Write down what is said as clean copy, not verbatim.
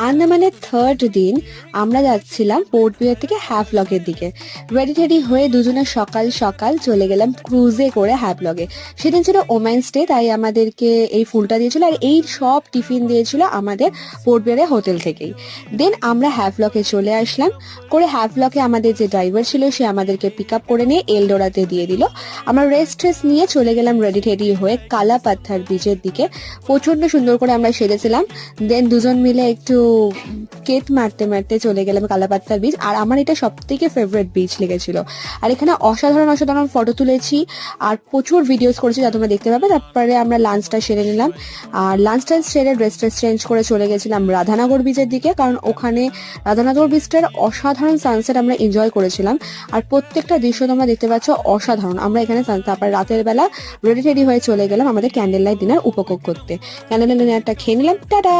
আন্দামানের third দিন আমরা যাচ্ছিলাম পোর্ট ব্লেয়ার থেকে হ্যাভলকের দিকে। রেডি টেডি হয়ে দুজনে সকাল সকাল চলে গেলাম ক্রুজে করে হ্যাভলকে। সেদিন ছিল ওমেন্স ডে, তাই আমাদেরকে এই ফুলটা দিয়েছিল আর এই সব টিফিন দিয়েছিল আমাদের পোর্ট ব্লেয়ারের হোটেল থেকেই। দেন আমরা হ্যাভলকে চলে আসলাম। করে হ্যাভলকে আমাদের যে ড্রাইভার ছিল সে আমাদেরকে পিক আপ করে নিয়ে এলডোরাতে দিয়ে দিল। আমরা রেস্ট নিয়ে চলে গেলাম রেডি টেডি হয়ে কালা পাথর বিচের দিকে। প্রচন্ড সুন্দর করে আমরা সেজেছিলাম। দেন দুজন মিলে একটু কেট মারতে মারতে চলে গেলাম কালাপাত্তার বিচ। আর আমার এটা সব থেকে ফেভারিট বিচ লেগেছিল। আর এখানে অসাধারণ অসাধারণ ফটো তুলেছি আর প্রচুর ভিডিওস করেছি, যা তোমরা দেখতে পাবে। তারপরে আমরা লাঞ্চটা সেরে নিলাম, আর লাঞ্চটা সেরে ড্রেস চেঞ্জ করে চলে গেছিলাম রাধানগর বিচের দিকে, কারণ ওখানে রাধানগর বিচটার অসাধারণ সানসেট আমরা এনজয় করেছিলাম। আর প্রত্যেকটা দৃশ্য তোমরা দেখতে পাচ্ছ অসাধারণ। আমরা এখানে তারপরে রাতের বেলা রেডি টেডি হয়ে চলে গেলাম আমাদের ক্যান্ডেল লাইট ডিনার উপভোগ করতে। ক্যান্ডেল লাইট ডিনারটা খেয়ে নিলাম। টাটা।